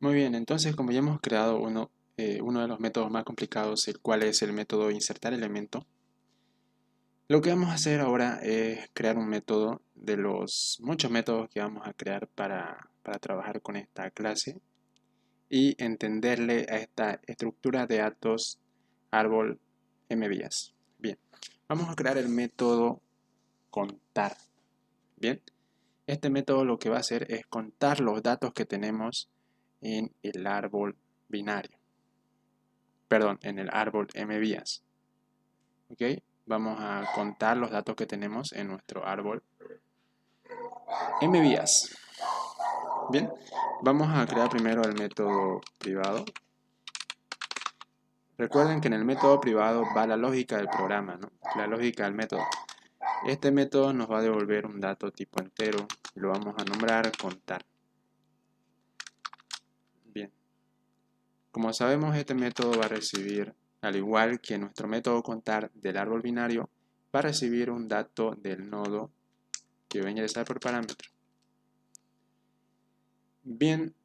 Muy bien, entonces como ya hemos creado uno de los métodos más complicados, el cual es el método insertar elemento, lo que vamos a hacer ahora es crear un método de los muchos métodos que vamos a crear para trabajar con esta clase y entenderle a esta estructura de datos árbol MVías. Bien, vamos a crear el método contar. Bien, este método lo que va a hacer es contar los datos que tenemos en el árbol binario. Perdón, en el árbol MVías. ¿Ok? Vamos a contar los datos que tenemos en nuestro árbol MVías. Bien, vamos a crear primero el método privado. Recuerden que en el método privado va la lógica del programa, ¿no? La lógica del método. Este método nos va a devolver un dato tipo entero y lo vamos a nombrar contar. Bien, como sabemos, este método va a recibir, al igual que nuestro método contar del árbol binario, va a recibir un dato del nodo que va a ingresar por parámetro. Bien,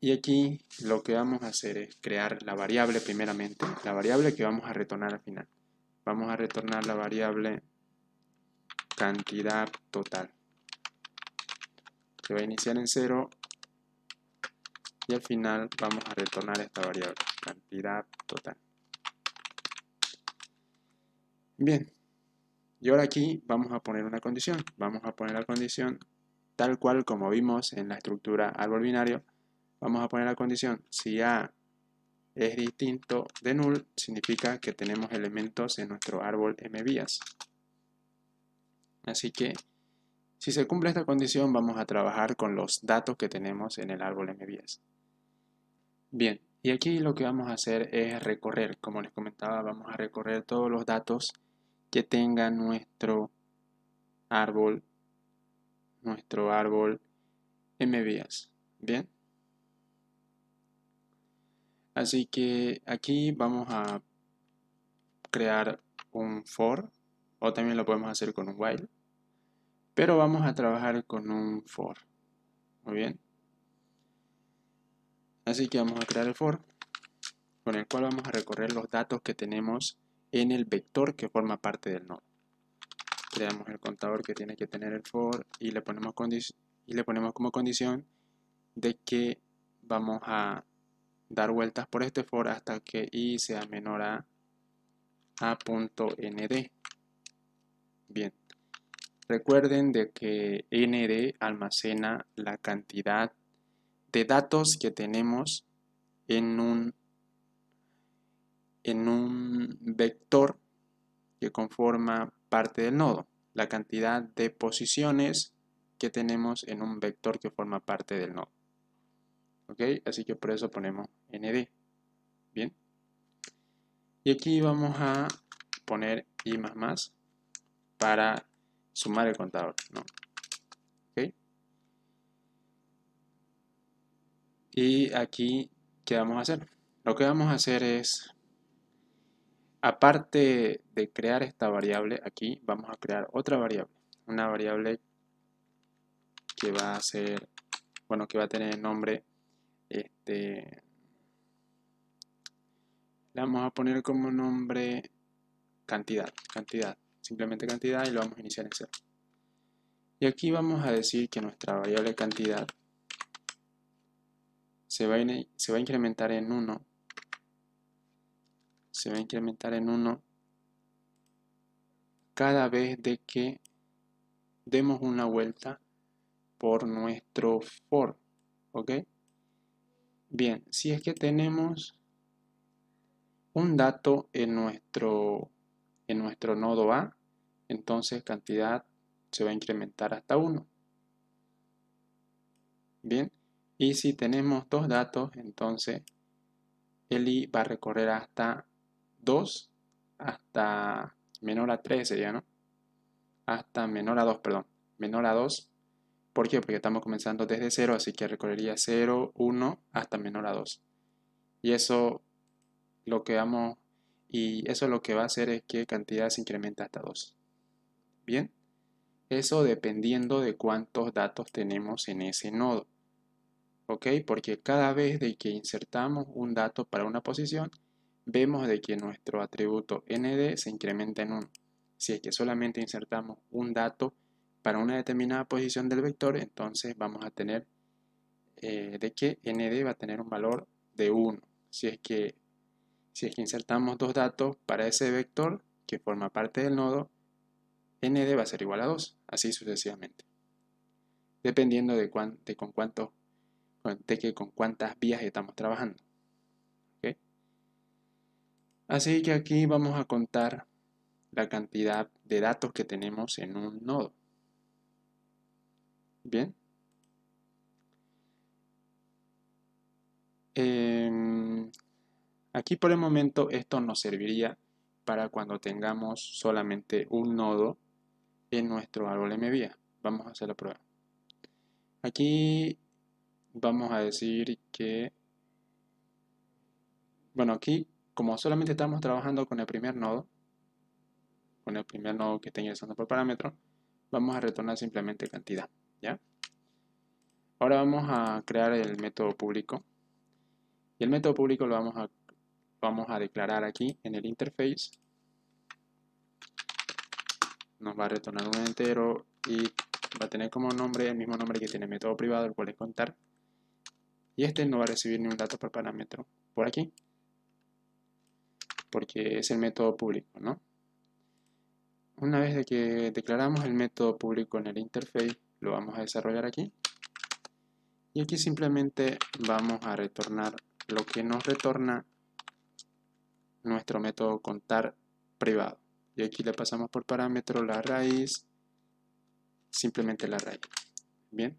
y aquí lo que vamos a hacer es crear la variable primeramente, la variable que vamos a retornar al final. Vamos a retornar la variable cantidad total, que va a iniciar en 0 y al final vamos a retornar esta variable, cantidad total. Bien, y ahora aquí vamos a poner una condición. Vamos a poner la condición tal cual como vimos en la estructura árbol binario. Vamos a poner la condición, si A es distinto de null, significa que tenemos elementos en nuestro árbol MVías. Así que, si se cumple esta condición, vamos a trabajar con los datos que tenemos en el árbol MVías. Bien, y aquí lo que vamos a hacer es recorrer, como les comentaba, vamos a recorrer todos los datos que tenga árbol, nuestro árbol MVías. Bien, así que aquí vamos a crear un for, o también lo podemos hacer con un while, pero vamos a trabajar con un for. Muy bien, así que vamos a crear el for, con el cual vamos a recorrer los datos que tenemos en el vector que forma parte del nodo. Creamos el contador que tiene que tener el for y le ponemos como condición de que vamos a dar vueltas por este for hasta que i sea menor a punto nd. Bien, recuerden de que nd almacena la cantidad de datos que tenemos en un vector que conforma parte del nodo, la cantidad de posiciones que tenemos en un vector que forma parte del nodo. ¿Ok? Así que por eso ponemos nd. Bien. Y aquí vamos a poner i más para sumar el contador, ¿no? ¿Ok? Y aquí, ¿qué vamos a hacer? Lo que vamos a hacer es, aparte de crear esta variable, aquí vamos a crear otra variable. Una variable que va a ser, bueno, que va a tener el nombre, le vamos a poner como nombre cantidad, simplemente cantidad y lo vamos a iniciar en 0. Y aquí vamos a decir que nuestra variable cantidad se va a incrementar en 1. Se va a incrementar en 1 cada vez de que demos una vuelta por nuestro for. ¿Ok? Bien, si es que tenemos un dato en nuestro nodo A, entonces cantidad se va a incrementar hasta 1. Bien, y si tenemos dos datos, entonces el i va a recorrer hasta 2, hasta menor a 3 sería, ¿no? Hasta menor a 2, perdón, menor a 2. ¿Por qué? Porque estamos comenzando desde 0, así que recorrería 0, 1 hasta menor a 2. Y eso lo que vamos, y eso lo que va a hacer es que cantidad se incrementa hasta 2. Bien, eso dependiendo de cuántos datos tenemos en ese nodo. ¿ok? Porque cada vez de que insertamos un dato para una posición, vemos de que nuestro atributo nd se incrementa en 1. Si es que solamente insertamos un dato para una determinada posición del vector, entonces vamos a tener de que nd va a tener un valor de 1. Si es que insertamos dos datos para ese vector que forma parte del nodo, nd va a ser igual a 2, así sucesivamente, dependiendo con cuántas vías estamos trabajando. ¿Ok? Así que aquí vamos a contar la cantidad de datos que tenemos en un nodo. Bien. Aquí por el momento esto nos serviría para cuando tengamos solamente un nodo en nuestro árbol MVía. Vamos a hacer la prueba. Aquí vamos a decir que, bueno, aquí como solamente estamos trabajando con el primer nodo que está ingresando por parámetro, vamos a retornar simplemente cantidad, ¿ya? Ahora vamos a crear el método público. Y el método público lo vamos a declarar aquí en el interface. Nos va a retornar un entero y va a tener como nombre el mismo nombre que tiene el método privado, el cual es contar. Y este no va a recibir ni un dato por parámetro por aquí, porque es el método público, ¿no? Una vez de que declaramos el método público en el interface, lo vamos a desarrollar aquí. Y aquí simplemente vamos a retornar lo que nos retorna nuestro método contar privado. Y aquí le pasamos por parámetro la raíz, simplemente la raíz. Bien.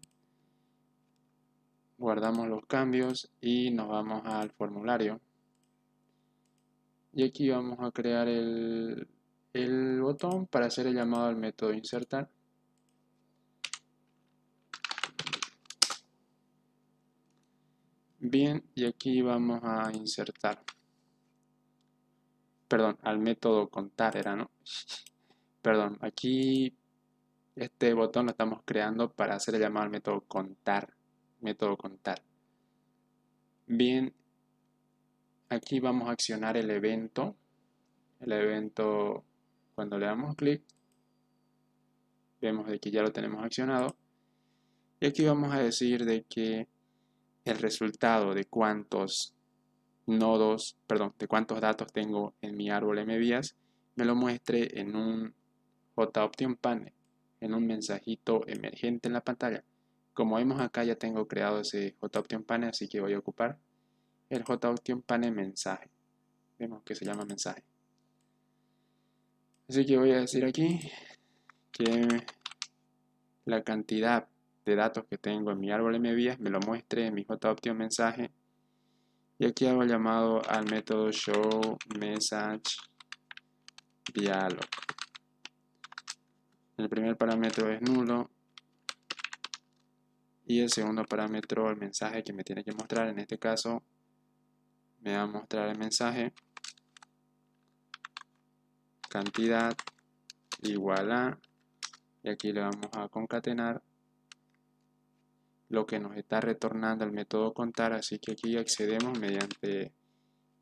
Guardamos los cambios y nos vamos al formulario. Y aquí vamos a crear el botón para hacer el llamado al método insertar. Bien, y aquí vamos a insertar. Perdón, al método contar era, ¿no? Perdón, aquí este botón lo estamos creando para hacer el llamado al método contar. Método contar. Bien, aquí vamos a accionar el evento. El evento, cuando le damos clic, vemos de que ya lo tenemos accionado. Y aquí vamos a decir de que el resultado de cuántos de cuántos datos tengo en mi árbol MVías, me lo muestre en un JOption panel, en un mensajito emergente en la pantalla. Como vemos acá ya tengo creado ese JOption panel, así que voy a ocupar el JOption panel mensaje. Vemos que se llama mensaje. Así que voy a decir aquí que la cantidad de datos que tengo en mi árbol MVías me lo muestre en mi JOption mensaje. Y aquí hago el llamado al método showMessageDialog. El primer parámetro es nulo y el segundo parámetro, el mensaje que me tiene que mostrar. En este caso me va a mostrar el mensaje cantidad igual a, y aquí le vamos a concatenar lo que nos está retornando el método contar. Así que aquí accedemos mediante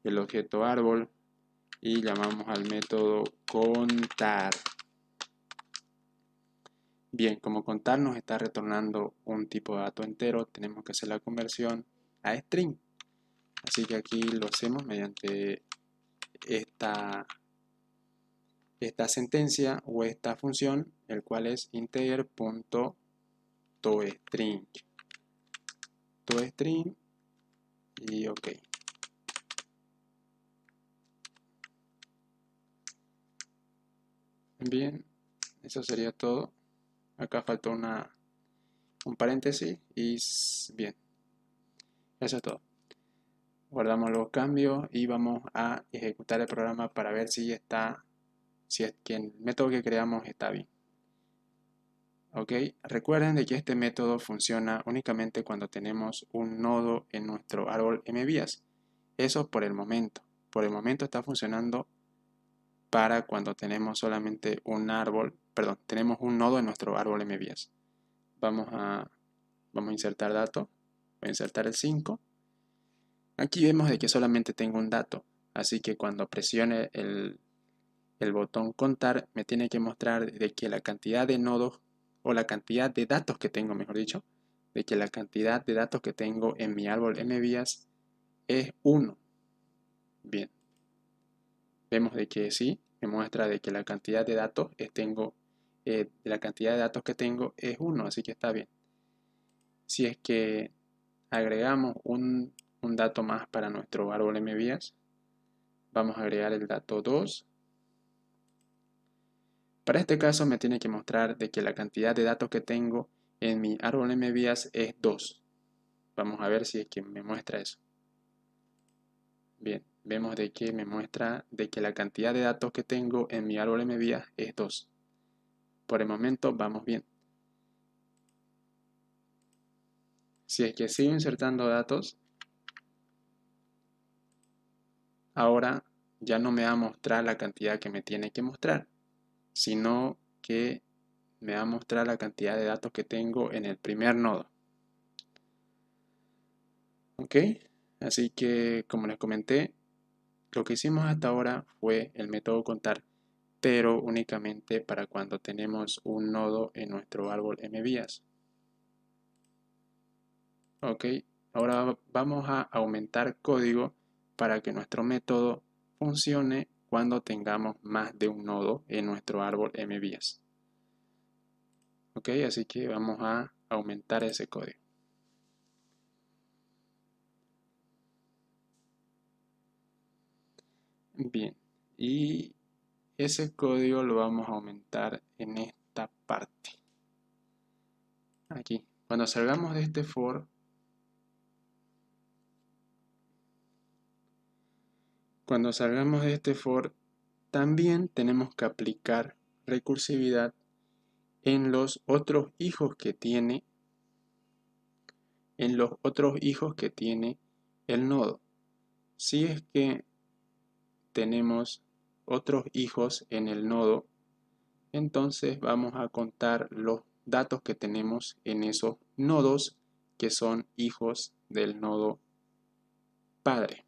el objeto árbol y llamamos al método contar. Bien, como contar nos está retornando un tipo de dato entero, tenemos que hacer la conversión a string. Así que aquí lo hacemos mediante esta sentencia o esta función, el cual es integer.toString. ToString y ok. Bien, eso sería todo. Acá faltó un paréntesis y bien, eso es todo. Guardamos los cambios y vamos a ejecutar el programa para ver si es que el método que creamos está bien. Ok, recuerden de que este método funciona únicamente cuando tenemos un nodo en nuestro árbol MVías. Eso por el momento. Por el momento está funcionando para cuando tenemos solamente tenemos un nodo en nuestro árbol MVías. Vamos a insertar datos. Voy a insertar el 5. Aquí vemos de que solamente tengo un dato, así que cuando presione el botón contar me tiene que mostrar de que la cantidad de nodos o la cantidad de datos que tengo, mejor dicho, de que la cantidad de datos que tengo en mi árbol MVías es 1. Bien, vemos de que sí, me muestra de que la cantidad de datos que tengo es 1, así que está bien. Si es que agregamos un dato más para nuestro árbol MVías, vamos a agregar el dato 2. Para este caso me tiene que mostrar de que la cantidad de datos que tengo en mi árbol MVías es 2. Vamos a ver si es que me muestra eso. Bien, vemos de que me muestra de que la cantidad de datos que tengo en mi árbol MVías es 2. Por el momento vamos bien. Si es que sigo insertando datos, ahora ya no me va a mostrar la cantidad que me tiene que mostrar, sino que me va a mostrar la cantidad de datos que tengo en el primer nodo. ¿Ok? Así que, como les comenté, lo que hicimos hasta ahora fue el método contar, pero únicamente para cuando tenemos un nodo en nuestro árbol MVías. Ok, ahora vamos a aumentar código para que nuestro método funcione cuando tengamos más de un nodo en nuestro árbol MVías. Ok, así que vamos a aumentar ese código. Bien, y ese código lo vamos a aumentar en esta parte. Aquí, cuando salgamos de este for, también tenemos que aplicar recursividad en los otros hijos que tiene el nodo. Si es que tenemos otros hijos en el nodo, entonces vamos a contar los datos que tenemos en esos nodos que son hijos del nodo padre.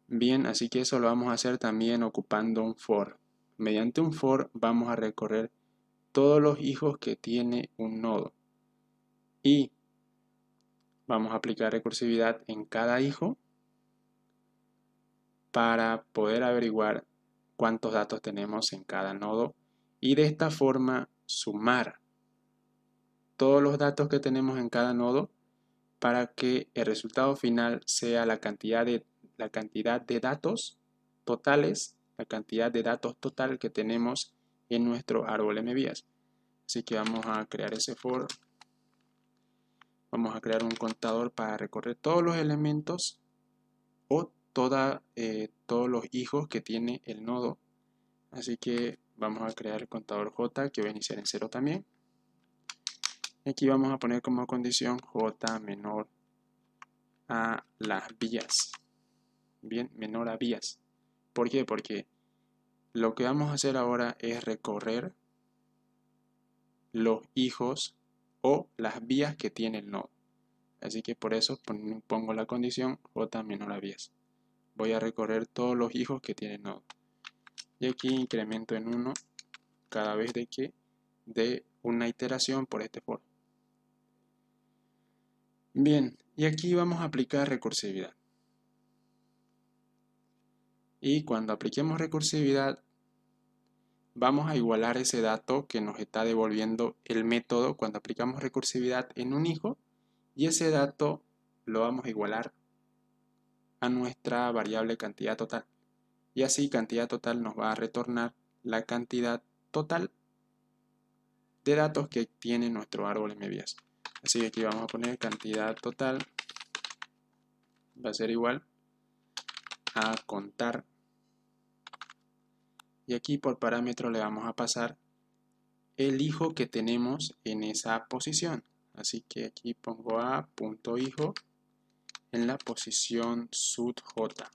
Bien, así que eso lo vamos a hacer también ocupando un for. Mediante un for vamos a recorrer todos los hijos que tiene un nodo y vamos a aplicar recursividad en cada hijo para poder averiguar cuántos datos tenemos en cada nodo y de esta forma sumar todos los datos que tenemos en cada nodo para que el resultado final sea la cantidad de datos totales, la cantidad de datos total que tenemos en nuestro árbol MVías. Así que vamos a crear ese for. Vamos a crear un contador para recorrer todos los elementos o todos los hijos que tiene el nodo. Así que vamos a crear el contador J que va a iniciar en 0 también. Aquí vamos a poner como condición J menor a las vías. Bien, menor a vías. ¿Por qué? Porque lo que vamos a hacer ahora es recorrer los hijos o las vías que tiene el nodo. Así que por eso pongo la condición J menor a vías. Voy a recorrer todos los hijos que tiene el nodo. Y aquí incremento en 1 cada vez de que dé una iteración por este for. Bien, y aquí vamos a aplicar recursividad. Y cuando apliquemos recursividad, vamos a igualar ese dato que nos está devolviendo el método cuando aplicamos recursividad en un hijo. Y ese dato lo vamos a igualar a nuestra variable cantidad total. Y así cantidad total nos va a retornar la cantidad total de datos que tiene nuestro árbol MVías. Así que aquí vamos a poner cantidad total va a ser igual a contar. Y aquí por parámetro le vamos a pasar el hijo que tenemos en esa posición. Así que aquí pongo a.hijo en la posición sud j.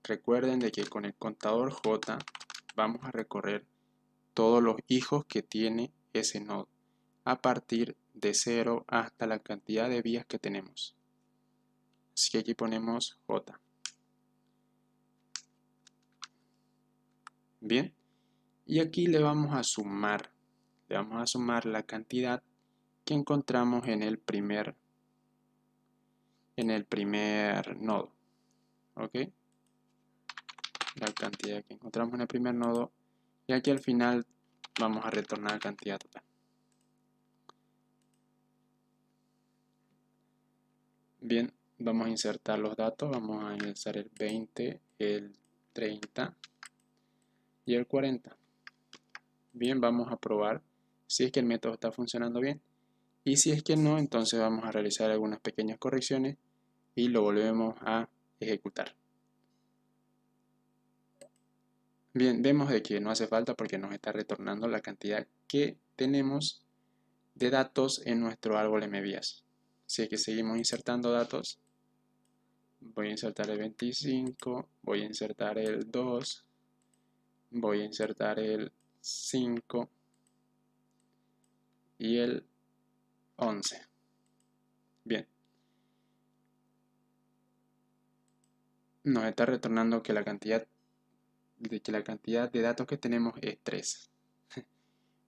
Recuerden de que con el contador j vamos a recorrer todos los hijos que tiene ese nodo a partir de 0 hasta la cantidad de vías que tenemos. Así que aquí ponemos J. Bien, y aquí le vamos a sumar la cantidad que encontramos en el primer nodo. ¿Ok? La cantidad que encontramos en el primer nodo, y aquí al final vamos a retornar la cantidad total. Bien, vamos a insertar los datos, vamos a ingresar el 20, el 30 y el 40. Bien, vamos a probar si es que el método está funcionando bien, y si es que no, entonces vamos a realizar algunas pequeñas correcciones y lo volvemos a ejecutar. Bien, vemos de que no hace falta porque nos está retornando la cantidad que tenemos de datos en nuestro árbol MVías. Así que seguimos insertando datos. Voy a insertar el 25, voy a insertar el 2, voy a insertar el 5 y el 11. Bien. Nos está retornando que la cantidad de datos que tenemos es 3.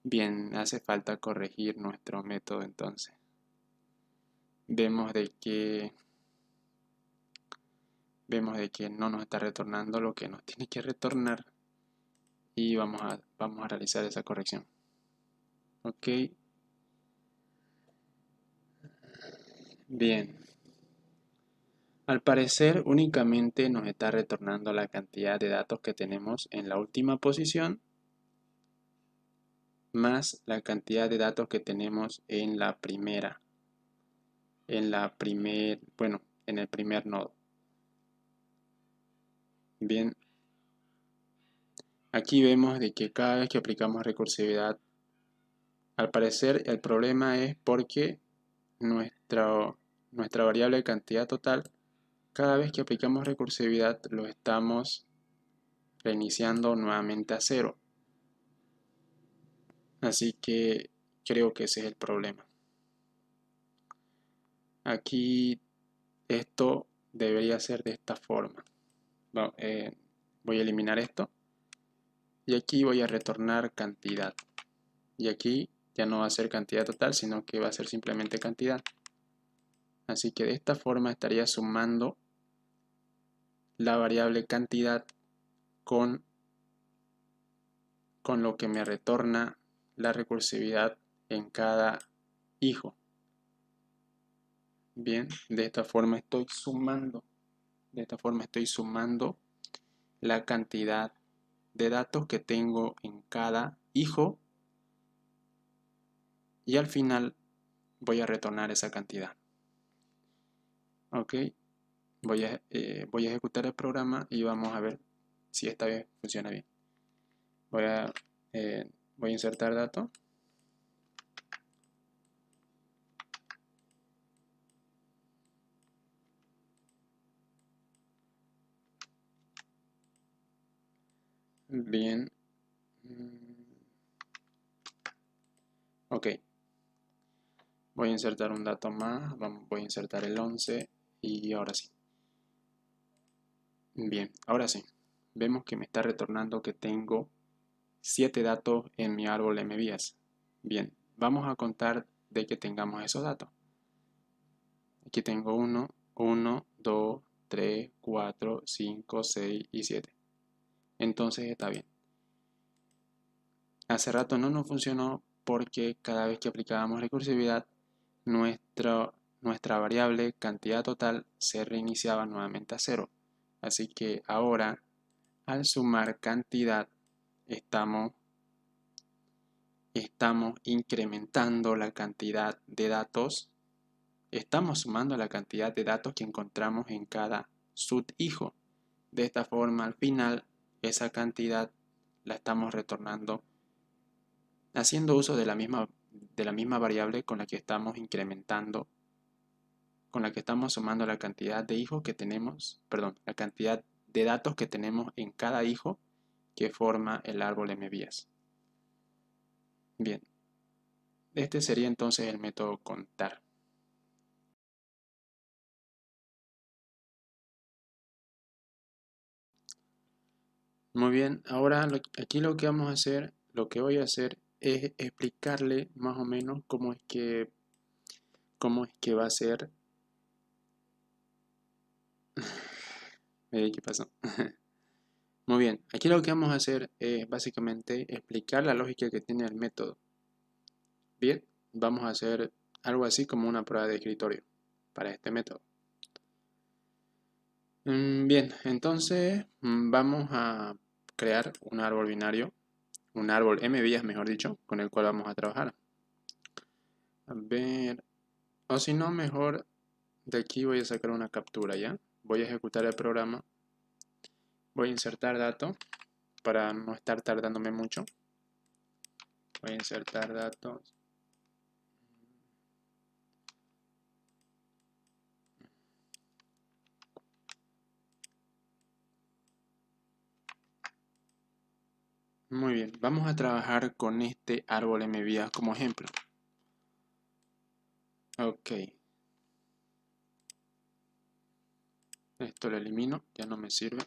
Bien, hace falta corregir nuestro método entonces. Vemos de que no nos está retornando lo que nos tiene que retornar, y vamos a realizar esa corrección. Ok. Bien. Al parecer únicamente nos está retornando la cantidad de datos que tenemos en la última posición más la cantidad de datos que tenemos en el primer nodo. Bien, aquí vemos de que cada vez que aplicamos recursividad, al parecer el problema es porque nuestra variable de cantidad total, cada vez que aplicamos recursividad lo estamos reiniciando nuevamente a 0. Así que creo que ese es el problema. Aquí esto debería ser de esta forma. Voy a eliminar esto y aquí voy a retornar cantidad. Y aquí ya no va a ser cantidad total, sino que va a ser simplemente cantidad. Así que de esta forma estaría sumando la variable cantidad con lo que me retorna la recursividad en cada hijo. Bien, de esta forma estoy sumando la cantidad de datos que tengo en cada hijo, y al final voy a retornar esa cantidad. Ok, voy a ejecutar el programa y vamos a ver si esta vez funciona bien. Voy a insertar datos. Bien. Ok. Voy a insertar un dato más. Voy a insertar el 11 y ahora sí. Bien, ahora sí. Vemos que me está retornando que tengo 7 datos en mi árbol MVías. Bien, vamos a contar de que tengamos esos datos. Aquí tengo 1, 2, 3, 4, 5, 6 y 7. Entonces está bien. Hace rato no nos funcionó porque cada vez que aplicábamos recursividad, nuestra variable cantidad total se reiniciaba nuevamente a 0. Así que ahora, al sumar cantidad, estamos incrementando la cantidad de datos. Estamos sumando la cantidad de datos que encontramos en cada subhijo. De esta forma, al final, esa cantidad la estamos retornando haciendo uso de la misma variable con la que estamos incrementando, con la que estamos sumando la cantidad de hijos que tenemos, la cantidad de datos que tenemos en cada hijo que forma el árbol MVías. Bien, Este sería entonces el método contar. Muy bien, ahora aquí lo que vamos a hacer, lo que voy a hacer es explicarle más o menos cómo es que va a ser. ¿Qué pasó? Muy bien, aquí lo que vamos a hacer es básicamente explicar la lógica que tiene el método. Bien, vamos a hacer algo así como una prueba de escritorio para este método. Bien, entonces vamos a crear un árbol binario, un árbol m vías mejor dicho, con el cual vamos a trabajar. A ver, o si no, mejor de aquí voy a sacar una captura ya. Voy a ejecutar el programa. Voy a insertar datos para no estar tardándome mucho. Voy a insertar datos. Muy bien, vamos a trabajar con este árbol m vías como ejemplo. Ok. Esto lo elimino, ya no me sirve.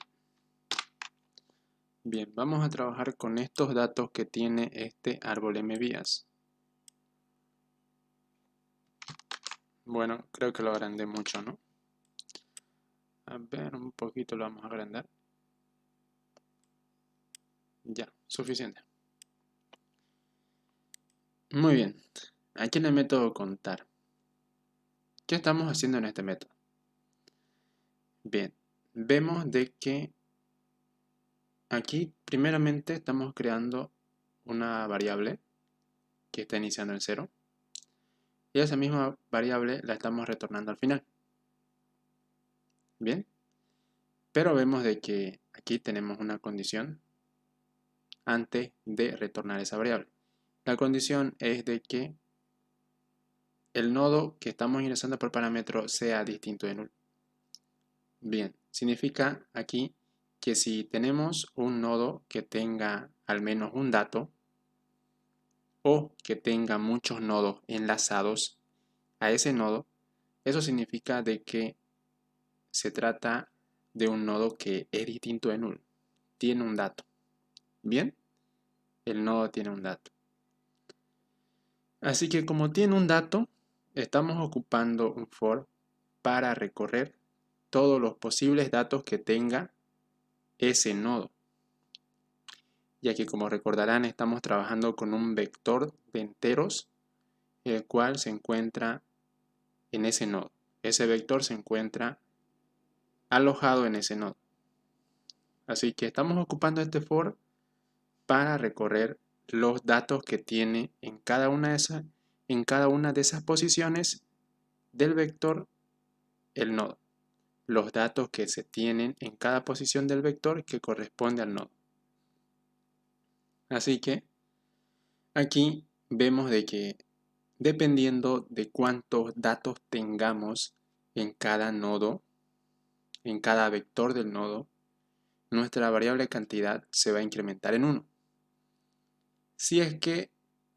Bien, vamos a trabajar con estos datos que tiene este árbol m vías. Bueno, creo que lo agrandé mucho, ¿no? A ver, un poquito lo vamos a agrandar. Ya, suficiente. Muy bien, aquí en el método contar. ¿Qué estamos haciendo en este método? Bien, vemos de que aquí primeramente estamos creando una variable que está iniciando en 0 y esa misma variable la estamos retornando al final. Bien, pero vemos de que aquí tenemos una condición antes de retornar esa variable. La condición es de que el nodo que estamos ingresando por parámetro sea distinto de null. Bien, significa aquí que si tenemos un nodo que tenga al menos un dato o que tenga muchos nodos enlazados a ese nodo, eso significa de que se trata de un nodo que es distinto de null, tiene un dato. Bien, el nodo tiene un dato. Así que como tiene un dato, estamos ocupando un for para recorrer todos los posibles datos que tenga ese nodo. Ya que como recordarán estamos trabajando con un vector de enteros, el cual se encuentra en ese nodo. Ese vector se encuentra alojado en ese nodo. Así que estamos ocupando este for para recorrer los datos que tiene en cada una de esas posiciones del vector el nodo. Los datos que se tienen en cada posición del vector que corresponde al nodo. Así que aquí vemos de que dependiendo de cuántos datos tengamos en cada nodo, en cada vector del nodo, nuestra variable cantidad se va a incrementar en 1. Si es que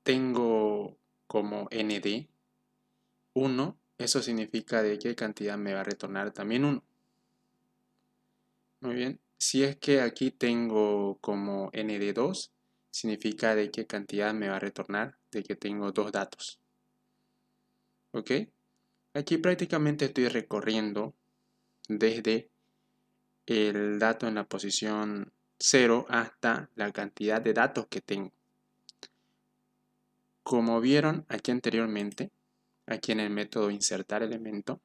tengo como nd 1, eso significa de qué cantidad me va a retornar también 1. Muy bien. Si es que aquí tengo como nd2, significa de qué cantidad me va a retornar de que tengo dos datos. ¿Ok? Aquí prácticamente estoy recorriendo desde el dato en la posición 0 hasta la cantidad de datos que tengo. Como vieron aquí anteriormente, aquí en el método insertar elemento,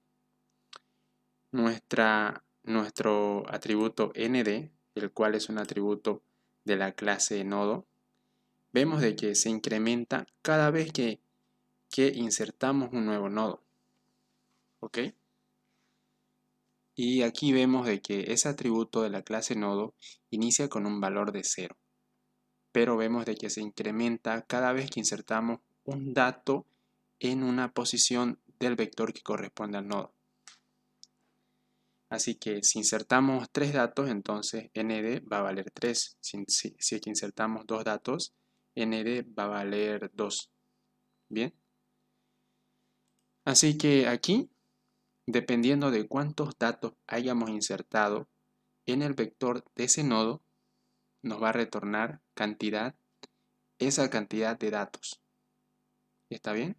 nuestro atributo nd, el cual es un atributo de la clase nodo, vemos de que se incrementa cada vez que insertamos un nuevo nodo. ¿Ok? Y aquí vemos de que ese atributo de la clase nodo inicia con un valor de 0. Pero vemos de que se incrementa cada vez que insertamos un dato en una posición del vector que corresponde al nodo. Así que si insertamos 3 datos, entonces nd va a valer 3. Si es que insertamos 2 datos, nd va a valer 2. Bien, así que aquí, dependiendo de cuántos datos hayamos insertado en el vector de ese nodo, nos va a retornar esa cantidad de datos. ¿Está bien?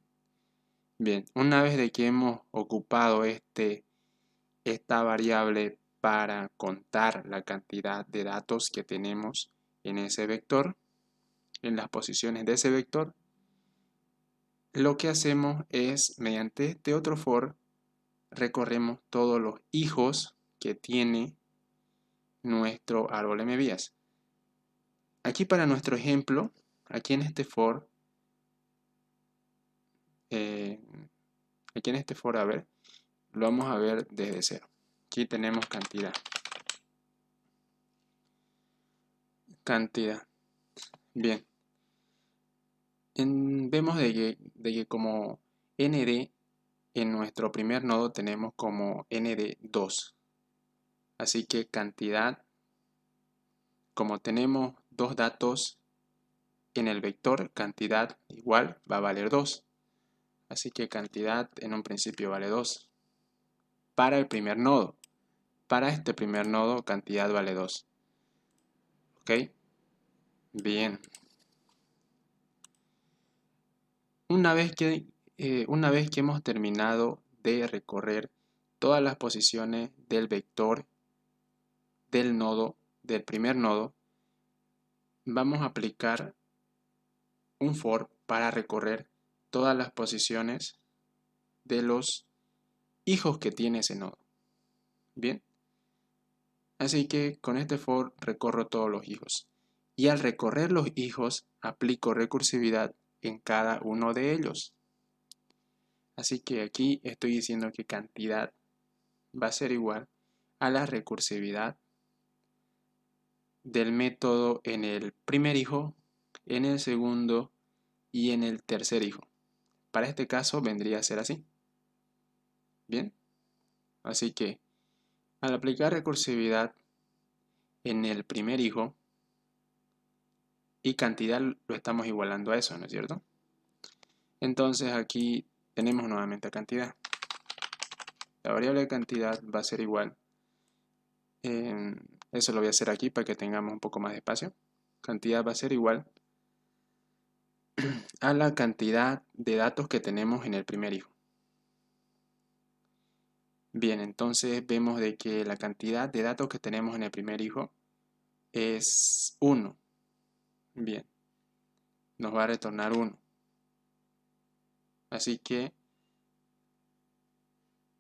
Bien, una vez de que hemos ocupado esta variable para contar la cantidad de datos que tenemos en ese vector, en las posiciones de ese vector, lo que hacemos es, mediante este otro for, recorremos todos los hijos que tiene nuestro árbol MVías. Aquí para nuestro ejemplo, aquí en este for, a ver, lo vamos a ver desde cero. Aquí tenemos cantidad. Bien. Vemos de que como nd en nuestro primer nodo tenemos como nd2. Así que cantidad, como tenemos dos datos en el vector, cantidad igual va a valer 2. Así que cantidad en un principio vale 2. Para el primer nodo. Para este primer nodo, cantidad vale 2. ¿Ok? Bien. Una vez que hemos terminado de recorrer todas las posiciones del vector del nodo, del primer nodo, vamos a aplicar un for para recorrer todas las posiciones de los hijos que tiene ese nodo. Bien. Así que con este for recorro todos los hijos. Y al recorrer los hijos, aplico recursividad en cada uno de ellos. Así que aquí estoy diciendo que cantidad va a ser igual a la recursividad del método en el primer hijo, en el segundo y en el tercer hijo. Para este caso vendría a ser así. Bien, así que al aplicar recursividad en el primer hijo y cantidad lo estamos igualando a eso, ¿no es cierto? Entonces aquí tenemos nuevamente cantidad. La variable de cantidad va a ser igual. Eso lo voy a hacer aquí para que tengamos un poco más de espacio. Cantidad va a ser igual a la cantidad de datos que tenemos en el primer hijo. Bien, entonces vemos de que la cantidad de datos que tenemos en el primer hijo es 1. Bien, nos va a retornar 1. Así que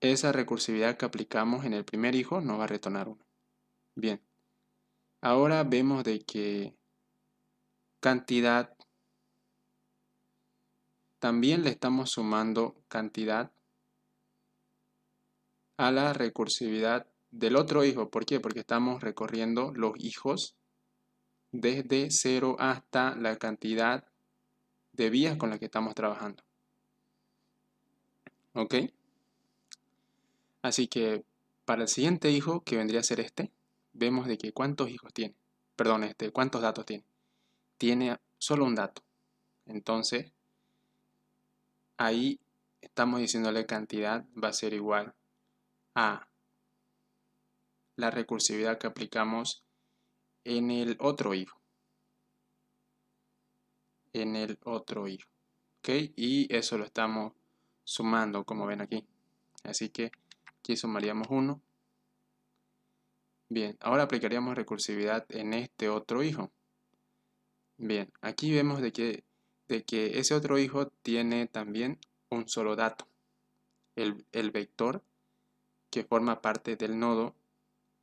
esa recursividad que aplicamos en el primer hijo nos va a retornar 1. Bien, ahora vemos de que cantidad también le estamos sumando cantidad a la recursividad del otro hijo. ¿Por qué? Porque estamos recorriendo los hijos desde 0 hasta la cantidad de vías con las que estamos trabajando. ¿Ok? Así que para el siguiente hijo, que vendría a ser este, vemos de que cuántos hijos tiene. Perdón, cuántos datos tiene. Tiene solo un dato. Entonces, ahí estamos diciéndole cantidad va a ser igual a la recursividad que aplicamos en el otro hijo. ¿Ok? Y eso lo estamos sumando, como ven aquí. Así que aquí sumaríamos 1. Bien, ahora aplicaríamos recursividad en este otro hijo. Bien, aquí vemos de que ese otro hijo tiene también un solo dato. El vector que forma parte del nodo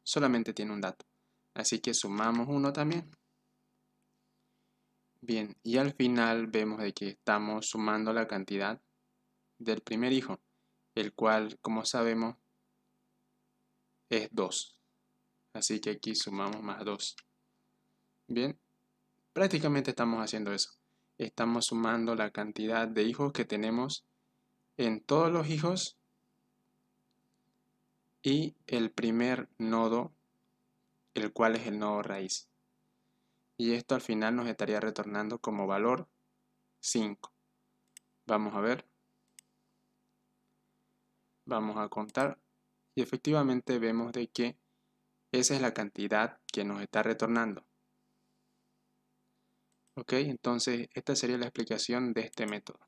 solamente tiene un dato. Así que sumamos 1 también. Bien, y al final vemos de que estamos sumando la cantidad del primer hijo, el cual, como sabemos, es 2. Así que aquí sumamos más 2. Bien, prácticamente estamos haciendo eso. Estamos sumando la cantidad de hijos que tenemos en todos los hijos y el primer nodo, el cual es el nodo raíz. Y esto al final nos estaría retornando como valor 5. Vamos a ver, vamos a contar y efectivamente vemos de que esa es la cantidad que nos está retornando. Ok, entonces esta sería la explicación de este método.